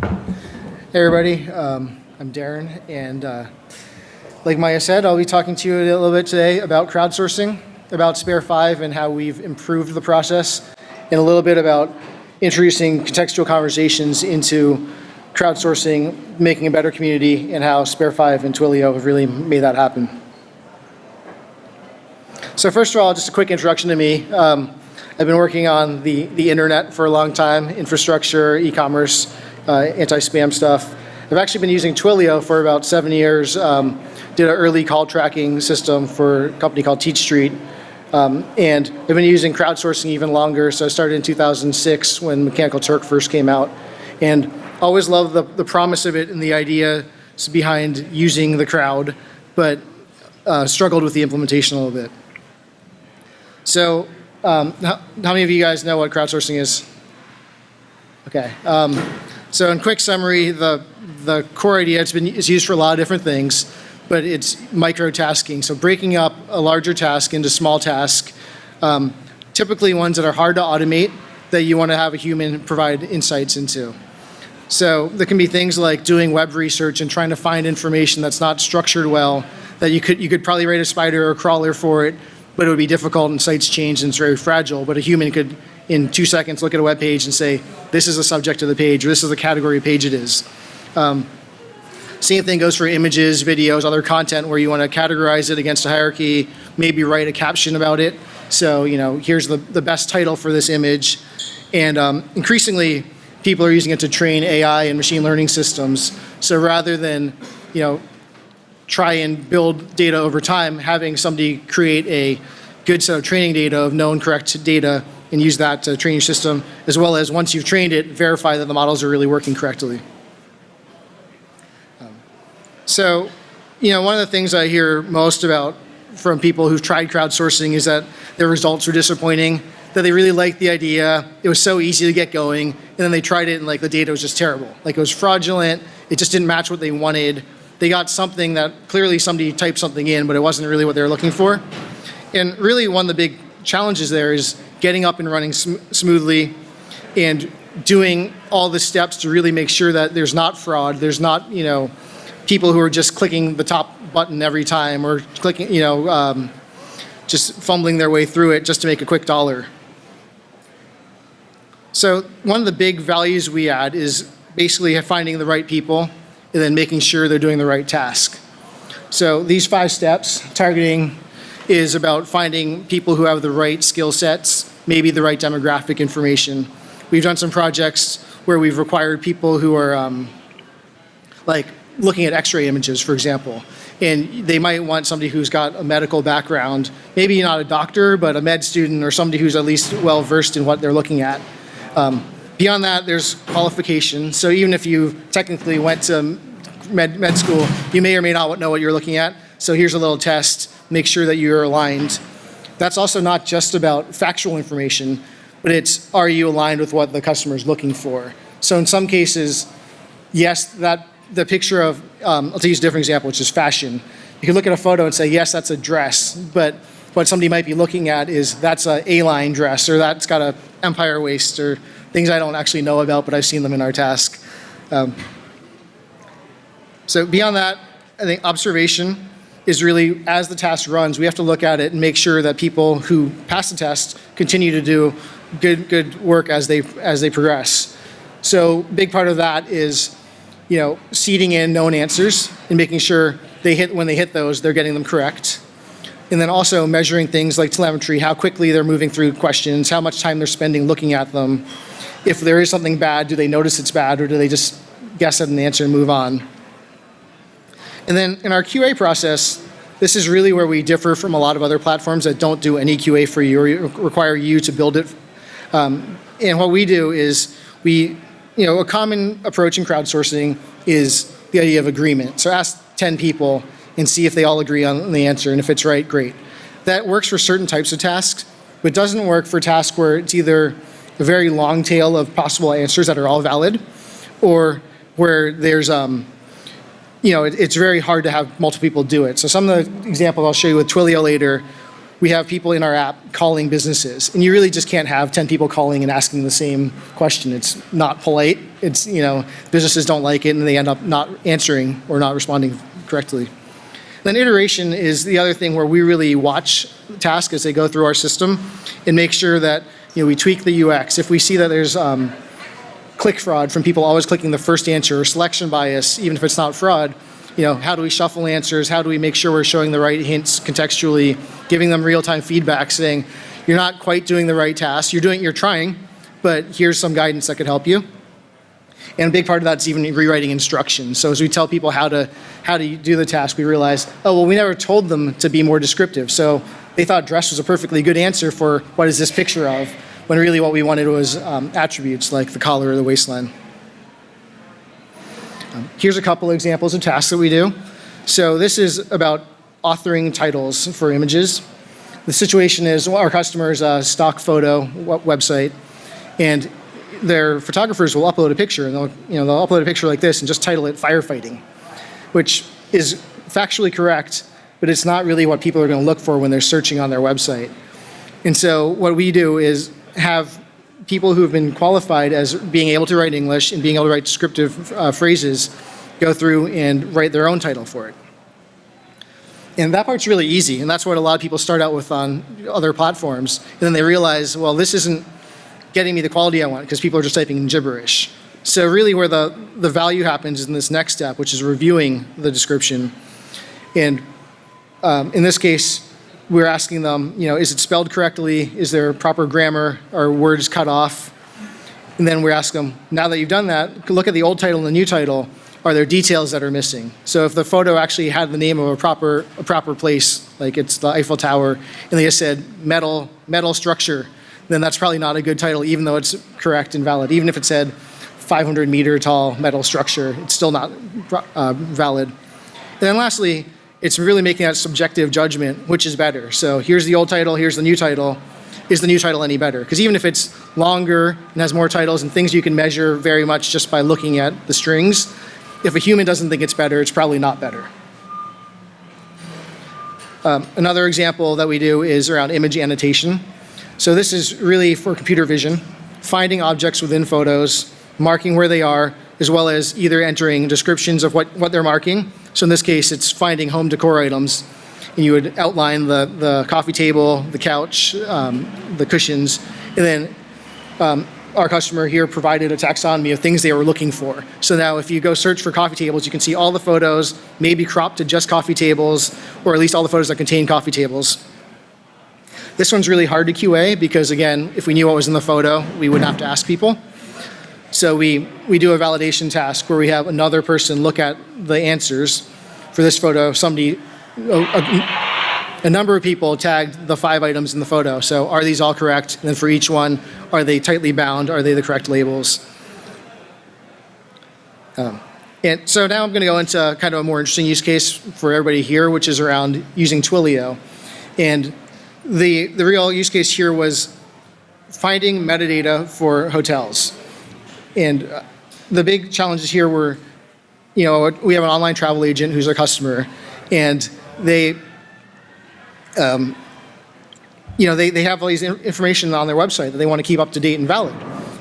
Hey everybody, I'm Daryn, and like Maya said, I'll be talking to you a little bit today about crowdsourcing, about Spare5 and how we've improved the process, and a little bit about introducing contextual conversations into crowdsourcing, making a better community, and how Spare5 and Twilio have really made that happen. So first of all, just a quick introduction to me. I've been working on the internet for a long time, infrastructure, e-commerce, anti-spam stuff. I've actually been using Twilio for about 7 years. Did an early call tracking system for a company called Teach Street. And I've been using crowdsourcing even longer. So I started in 2006 when Mechanical Turk first came out. And always loved the promise of it and the idea behind using the crowd, but struggled with the implementation a little bit. So how many of you guys know what crowdsourcing is? Okay. So in quick summary, the core idea, it's used for a lot of different things, but it's micro-tasking. So breaking up a larger task into small tasks, typically ones that are hard to automate that you want to have a human provide insights into. So there can be things like doing web research and trying to find information that's not structured well, that you could probably write a spider or a crawler for it, but it would be difficult and sites change and it's very fragile. But a human could, in 2 seconds, look at a web page and say, this is the subject of the page, or this is the category page it is. Same thing goes for images, videos, other content where you want to categorize it against a hierarchy, maybe write a caption about it. So, here's the best title for this image. And increasingly, people are using it to train AI and machine learning systems. So rather than, try and build data over time, having somebody create a good set of training data of known correct data and use that to train your system, as well as once you've trained it, verify that the models are really working correctly. So, one of the things I hear most about from people who've tried crowdsourcing is that their results were disappointing, that they really liked the idea, it was so easy to get going, and then they tried it and the data was just terrible. It was fraudulent, it just didn't match what they wanted. They got something that clearly somebody typed something in, but it wasn't really what they were looking for. And really one of the big challenges there is getting up and running smoothly and doing all the steps to really make sure that there's not fraud, there's not, people who are just clicking the top button every time or clicking, just fumbling their way through it just to make a quick dollar. So one of the big values we add is basically finding the right people and then making sure they're doing the right task. So these 5 steps, targeting is about finding people who have the right skill sets, maybe the right demographic information. We've done some projects where we've required people who are looking at x-ray images, for example, and they might want somebody who's got a medical background, maybe not a doctor, but a med student or somebody who's at least well-versed in what they're looking at. Beyond that, there's qualification. So even if you technically went to med school, you may or may not know what you're looking at. So here's a little test, make sure that you're aligned. That's also not just about factual information, but it's, are you aligned with what the customer is looking for? So in some cases, yes, the picture of, I'll use a different example, which is fashion. You can look at a photo and say, yes, that's a dress, but what somebody might be looking at is that's a A-line dress, or that's got a empire waist, or things I don't actually know about, but I've seen them in our task. So beyond that, I think observation is really, as the task runs, we have to look at it and make sure that people who pass the test continue to do good work as they progress. So big part of that is, seeding in known answers and making sure when they hit those, they're getting them correct. And then also measuring things like telemetry, how quickly they're moving through questions, how much time they're spending looking at them. If there is something bad, do they notice it's bad, or do they just guess at an answer and move on? And then in our QA process, this is really where we differ from a lot of other platforms that don't do any QA for you or require you to build it. And what we do is a common approach in crowdsourcing is the idea of agreement. So ask 10 people and see if they all agree on the answer, and if it's right, great. That works for certain types of tasks, but doesn't work for tasks where it's either a very long tail of possible answers that are all valid, or where there's it's very hard to have multiple people do it. So some of the examples I'll show you with Twilio later, we have people in our app calling businesses, and you really just can't have 10 people calling and asking the same question. It's not polite. It's, businesses don't like it, and they end up not answering or not responding correctly. Then iteration is the other thing where we really watch tasks as they go through our system and make sure that we tweak the UX. If we see that there's click fraud from people always clicking the first answer, or selection bias, even if it's not fraud, how do we shuffle answers? How do we make sure we're showing the right hints contextually, giving them real-time feedback, saying, you're not quite doing the right task, you're trying, but here's some guidance that could help you. And a big part of that's even rewriting instructions. So as we tell people how to do the task, we realize, we never told them to be more descriptive. So they thought dress was a perfectly good answer for what is this picture of, when really what we wanted was attributes like the collar or the waistline. Here's a couple examples of tasks that we do. So this is about authoring titles for images. The situation is our customer's stock photo website, and their photographers will upload a picture, and they'll upload a picture like this and just title it firefighting, which is factually correct, but it's not really what people are going to look for when they're searching on their website. And so what we do is have people who have been qualified as being able to write English and being able to write descriptive phrases go through and write their own title for it. And that part's really easy, and that's what a lot of people start out with on other platforms. And then they realize, well, this isn't getting me the quality I want because people are just typing gibberish. So really where the value happens is in this next step, which is reviewing the description. And in this case, we're asking them, is it spelled correctly? Is there proper grammar? Are words cut off? And then we ask them, now that you've done that, look at the old title and the new title. Are there details that are missing? So if the photo actually had the name of a proper place, like it's the Eiffel Tower, and they just said metal structure, then that's probably not a good title, even though it's correct and valid. Even if it said 500-meter tall metal structure, it's still not valid. And then lastly, it's really making that subjective judgment, which is better. So here's the old title, here's the new title. Is the new title any better? Because even if it's longer and has more titles and things you can measure very much just by looking at the strings, if a human doesn't think it's better, it's probably not better. Another example that we do is around image annotation. So this is really for computer vision, finding objects within photos, marking where they are, as well as either entering descriptions of what they're marking. So in this case, it's finding home decor items. And you would outline the coffee table, the couch, the cushions, and then our customer here provided a taxonomy of things they were looking for. So now if you go search for coffee tables, you can see all the photos, maybe cropped to just coffee tables, or at least all the photos that contain coffee tables. This one's really hard to QA because, again, if we knew what was in the photo, we wouldn't have to ask people. So we do a validation task where we have another person look at the answers. For this photo, a number of people tagged the 5 items in the photo. So are these all correct? And then for each one, are they tightly bound? Are they the correct labels? And so now I'm going to go into kind of a more interesting use case for everybody here, which is around using Twilio. And the real use case here was finding metadata for hotels. And the big challenges here were, we have an online travel agent who's our customer, and they have all these information on their website that they want to keep up to date and valid.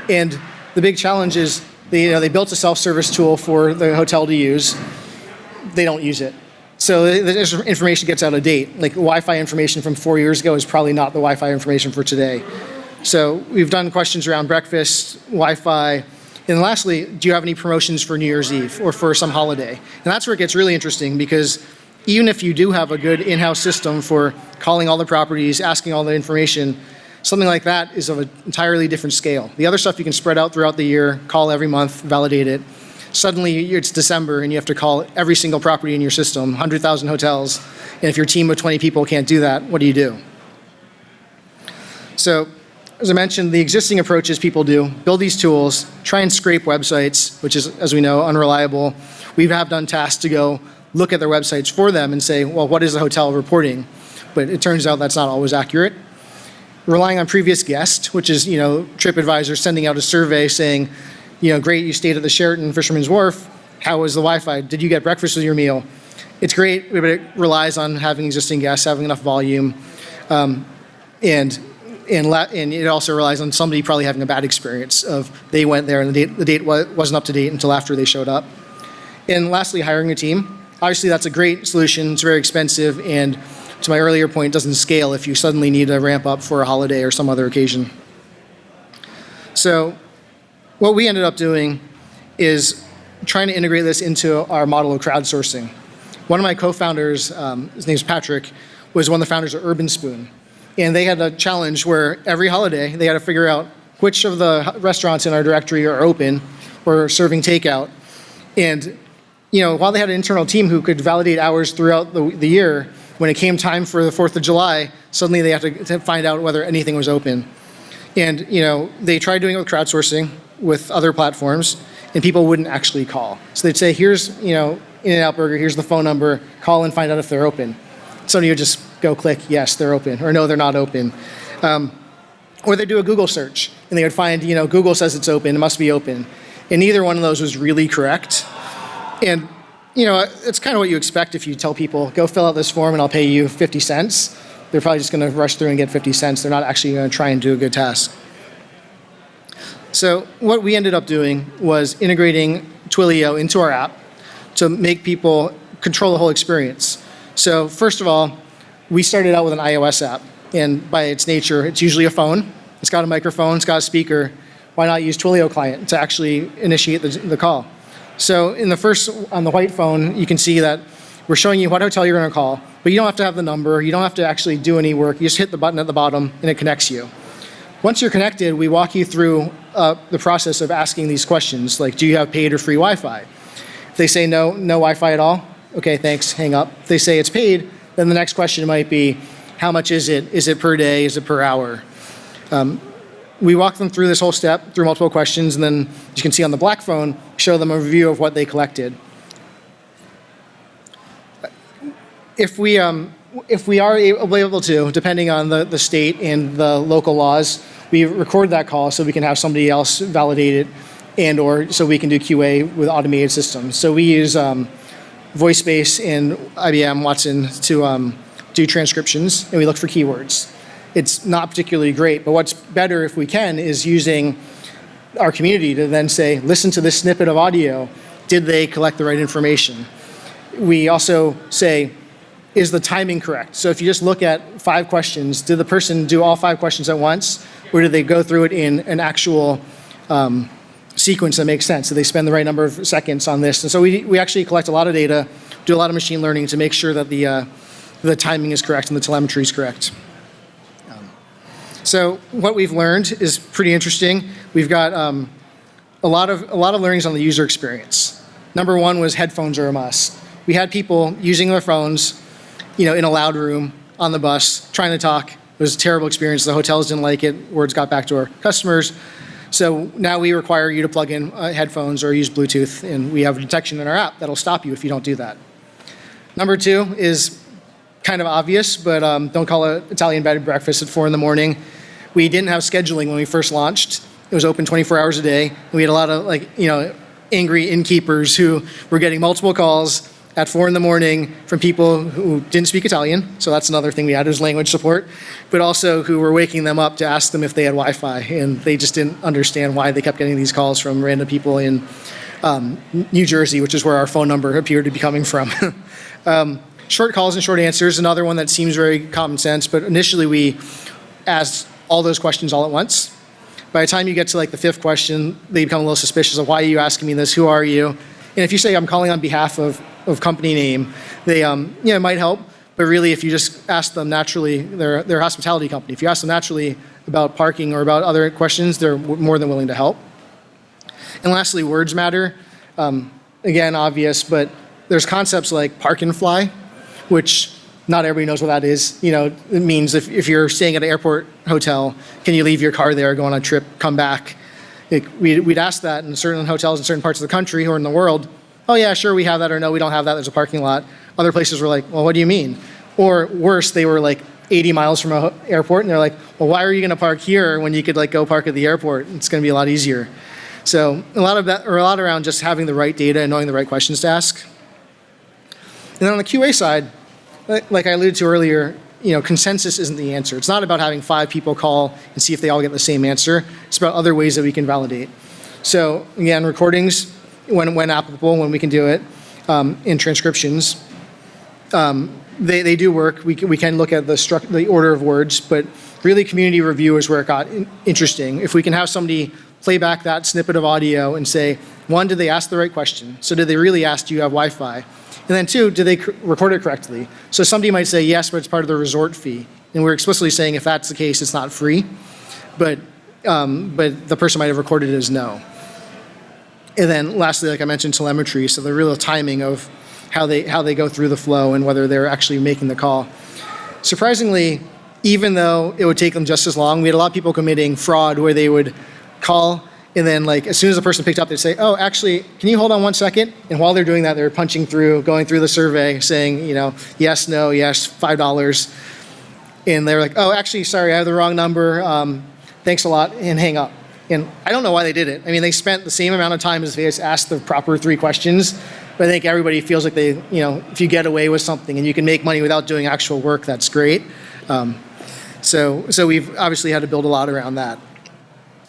And the big challenge is they built a self-service tool for the hotel to use. They don't use it. So the information gets out of date. Like Wi-Fi information from 4 years ago is probably not the Wi-Fi information for today. So we've done questions around breakfast, Wi-Fi, and lastly, do you have any promotions for New Year's Eve or for some holiday? And that's where it gets really interesting because even if you do have a good in-house system for calling all the properties, asking all the information, something like that is of an entirely different scale. The other stuff you can spread out throughout the year, call every month, validate it. Suddenly it's December and you have to call every single property in your system, 100,000 hotels, and if your team of 20 people can't do that, what do you do? So, as I mentioned, the existing approaches people do, build these tools, try and scrape websites, which is, as we know, unreliable. We have done tasks to go look at their websites for them and say, well, what is the hotel reporting? But it turns out that's not always accurate. Relying on previous guests, which is, TripAdvisor sending out a survey saying, great, you stayed at the Sheraton Fisherman's Wharf. How was the Wi-Fi? Did you get breakfast with your meal? It's great, but it relies on having existing guests, having enough volume. And it also relies on somebody probably having a bad experience of they went there and the date wasn't up to date until after they showed up. And lastly, hiring a team. Obviously, that's a great solution. It's very expensive, and to my earlier point, doesn't scale if you suddenly need to ramp up for a holiday or some other occasion. So what we ended up doing is trying to integrate this into our model of crowdsourcing. One of my co-founders, his name's Patrick, was one of the founders of Urbanspoon. And they had a challenge where every holiday they had to figure out which of the restaurants in our directory are open or serving takeout. And while they had an internal team who could validate hours throughout the year, when it came time for the 4th of July, suddenly they had to find out whether anything was open. And they tried doing it with crowdsourcing with other platforms, and people wouldn't actually call. So they'd say, here's In-N-Out Burger, here's the phone number, call and find out if they're open. Somebody would just go click, yes, they're open, or no, they're not open. Or they'd do a Google search, and they would find, Google says it's open, it must be open. And neither one of those was really correct. And, it's kind of what you expect if you tell people, go fill out this form and I'll pay you 50 cents. They're probably just going to rush through and get 50 cents. They're not actually going to try and do a good task. So what we ended up doing was integrating Twilio into our app to make people control the whole experience. So first of all, we started out with an iOS app, and by its nature, it's usually a phone. It's got a microphone, it's got a speaker. Why not use Twilio client to actually initiate the call? So on the white phone, you can see that we're showing you what hotel you're going to call, but you don't have to have the number, you don't have to actually do any work, you just hit the button at the bottom and it connects you. Once you're connected, we walk you through the process of asking these questions, like do you have paid or free Wi-Fi? If they say no Wi-Fi at all, okay, thanks, hang up. If they say it's paid, then the next question might be, how much is it? Is it per day? Is it per hour? We walk them through this whole step, through multiple questions, and then, as you can see on the black phone, show them a review of what they collected. If we are able to, depending on the state and the local laws, we record that call so we can have somebody else validate it, or so we can do QA with automated systems. So we use VoiceBase and IBM Watson to do transcriptions, and we look for keywords. It's not particularly great, but what's better if we can is using our community to then say, listen to this snippet of audio. Did they collect the right information? We also say, is the timing correct? So if you just look at 5 questions, did the person do all 5 questions at once, or did they go through it in an actual sequence that makes sense? Did they spend the right number of seconds on this? And so we actually collect a lot of data, do a lot of machine learning to make sure that the timing is correct and the telemetry is correct. So what we've learned is pretty interesting. We've got a lot of learnings on the user experience. Number one was headphones are a must. We had people using their phones, in a loud room on the bus, trying to talk. It was a terrible experience. The hotels didn't like it. Words got back to our customers. So now we require you to plug in headphones or use Bluetooth, and we have a detection in our app that'll stop you if you don't do that. Number 2 is kind of obvious, but don't call it Italian bed and breakfast at 4 a.m. We didn't have scheduling when we first launched. It was open 24 hours a day. We had a lot of angry innkeepers who were getting multiple calls at 4 a.m. from people who didn't speak Italian. So that's another thing we had was language support, but also who were waking them up to ask them if they had Wi-Fi, and they just didn't understand why they kept getting these calls from random people in New Jersey, which is where our phone number appeared to be coming from. Short calls and short answers, another one that seems very common sense, but initially we asked all those questions all at once. By the time you get to the 5th question, they become a little suspicious of why are you asking me this, who are you? And if you say I'm calling on behalf of company name, they it might help, but really if you just ask them naturally, they're a hospitality company. If you ask them naturally about parking or about other questions, they're more than willing to help. And lastly, words matter. Again, obvious, but there's concepts like park and fly, which not everybody knows what that is. It means if you're staying at an airport hotel, can you leave your car there, go on a trip, come back? We'd ask that in certain hotels in certain parts of the country or in the world. Oh yeah, sure, we have that, or no, we don't have that, there's a parking lot. Other places were like, well, what do you mean? Or worse, they were 80 miles from an airport, and they're like, well, why are you gonna park here when you could go park at the airport? It's gonna be a lot easier. So a lot around just having the right data and knowing the right questions to ask. And then on the QA side, like I alluded to earlier, consensus isn't the answer. It's not about having 5 people call and see if they all get the same answer. It's about other ways that we can validate. So again, recordings, when applicable, when we can do it, and transcriptions, they do work. We can look at the order of words, but really community review is where it got interesting. If we can have somebody play back that snippet of audio and say, 1, did they ask the right question? So did they really ask, do you have Wi-Fi? And then 2, did they record it correctly? So somebody might say yes, but it's part of the resort fee. And we're explicitly saying if that's the case, it's not free. But the person might have recorded it as no. And then lastly, like I mentioned, telemetry. So the real timing of how they go through the flow and whether they're actually making the call. Surprisingly, even though it would take them just as long, we had a lot of people committing fraud where they would call, and then like as soon as the person picked up, they'd say, oh, actually, can you hold on 1 second? And while they're doing that, they're punching through, going through the survey, saying, yes, no, yes, $5. And they're like, oh, actually, sorry, I have the wrong number. Thanks a lot, and hang up. And I don't know why they did it. I mean, they spent the same amount of time as if they just asked the proper 3 questions. But I think everybody feels like they, if you get away with something and you can make money without doing actual work, that's great. So we've obviously had to build a lot around that.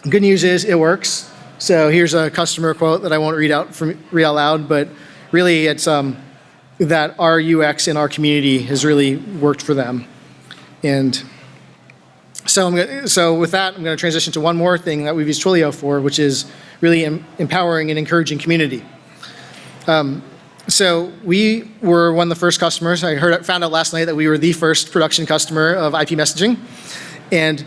Good news is it works. So here's a customer quote that I won't read out loud, but really it's that our UX in our community has really worked for them. And so with that, I'm going to transition to one more thing that we've used Twilio for, which is really empowering and encouraging community. So we were one of the first customers. I found out last night that we were the first production customer of IP messaging. And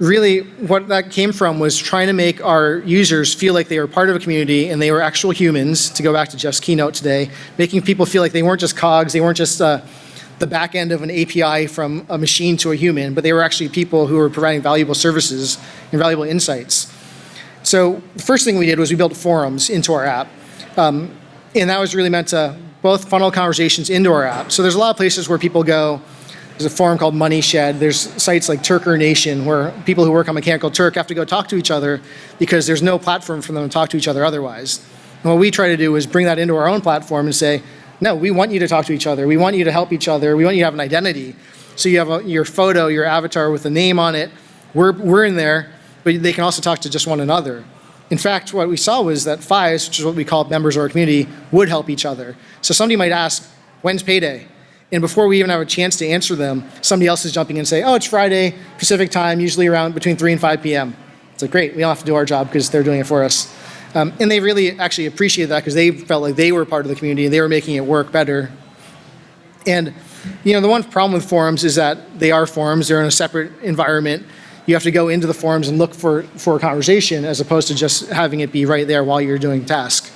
really what that came from was trying to make our users feel like they were part of a community and they were actual humans, to go back to Jeff's keynote today, making people feel like they weren't just cogs, they weren't just the back end of an API from a machine to a human, but they were actually people who were providing valuable services and valuable insights. So the first thing we did was we built forums into our app. And that was really meant to both funnel conversations into our app. So there's a lot of places where people go. There's a forum called Money Shed. There's sites like Turker Nation where people who work on Mechanical Turk have to go talk to each other because there's no platform for them to talk to each other otherwise. And what we try to do is bring that into our own platform and say, no, we want you to talk to each other. We want you to help each other. We want you to have an identity. So you have your photo, your avatar with a name on it. We're in there, but they can also talk to just one another. In fact, what we saw was that FIs, which is what we call members of our community, would help each other. So somebody might ask, when's payday? And before we even have a chance to answer them, somebody else is jumping in and say, oh, it's Friday, Pacific time, usually around between 3 and 5 p.m. It's like, great, we don't have to do our job because they're doing it for us. And they really actually appreciated that because they felt like they were part of the community and they were making it work better. And the one problem with forums is that they are forums, they're in a separate environment. You have to go into the forums and look for a conversation as opposed to just having it be right there while you're doing task.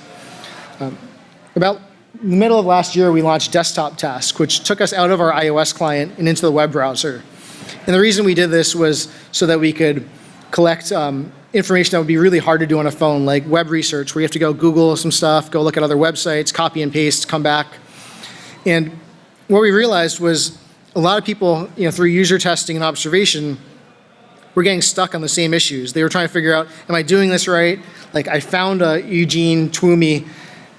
About the middle of last year, we launched Desktop Task, which took us out of our iOS client and into the web browser. And the reason we did this was so that we could collect information that would be really hard to do on a phone, like web research, where you have to go Google some stuff, go look at other websites, copy and paste, come back. And what we realized was a lot of people, through user testing and observation, were getting stuck on the same issues. They were trying to figure out, am I doing this right? Like I found Eugene Twomey,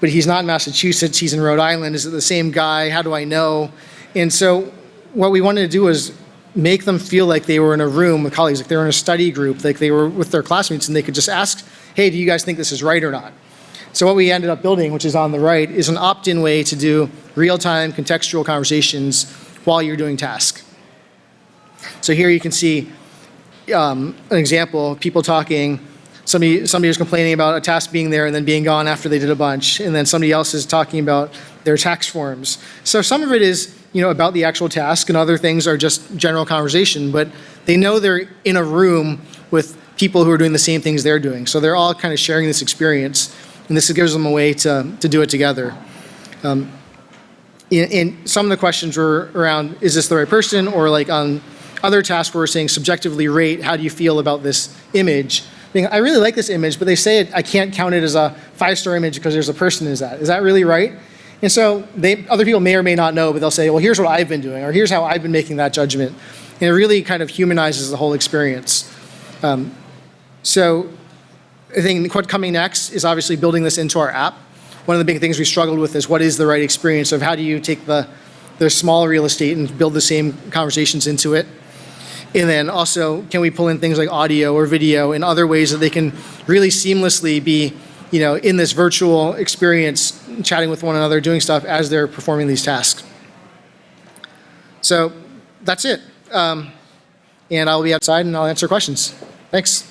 but he's not in Massachusetts, he's in Rhode Island. Is it the same guy? How do I know? And so what we wanted to do was make them feel like they were in a room with colleagues, like they were in a study group, like they were with their classmates and they could just ask, hey, do you guys think this is right or not? So what we ended up building, which is on the right, is an opt-in way to do real-time contextual conversations while you're doing tasks. So here you can see an example of people talking. Somebody was complaining about a task being there and then being gone after they did a bunch, and then somebody else is talking about their tax forms. So some of it is about the actual task, and other things are just general conversation, but they know they're in a room with people who are doing the same things they're doing. So they're all kind of sharing this experience, and this gives them a way to do it together. And some of the questions were around, is this the right person? Or like on other tasks where we're saying subjectively rate, how do you feel about this image? I really like this image, but they say I can't count it as a 5-star image because there's a person in that. Is that really right? And so other people may or may not know, but they'll say, well, here's what I've been doing, or here's how I've been making that judgment. And it really kind of humanizes the whole experience. So I think what's coming next is obviously building this into our app. One of the big things we struggled with is what is the right experience of how do you take the their small real estate and build the same conversations into it? And then also, can we pull in things like audio or video and other ways that they can really seamlessly be, in this virtual experience, chatting with one another, doing stuff as they're performing these tasks. So that's it. And I'll be outside and I'll answer questions. Thanks.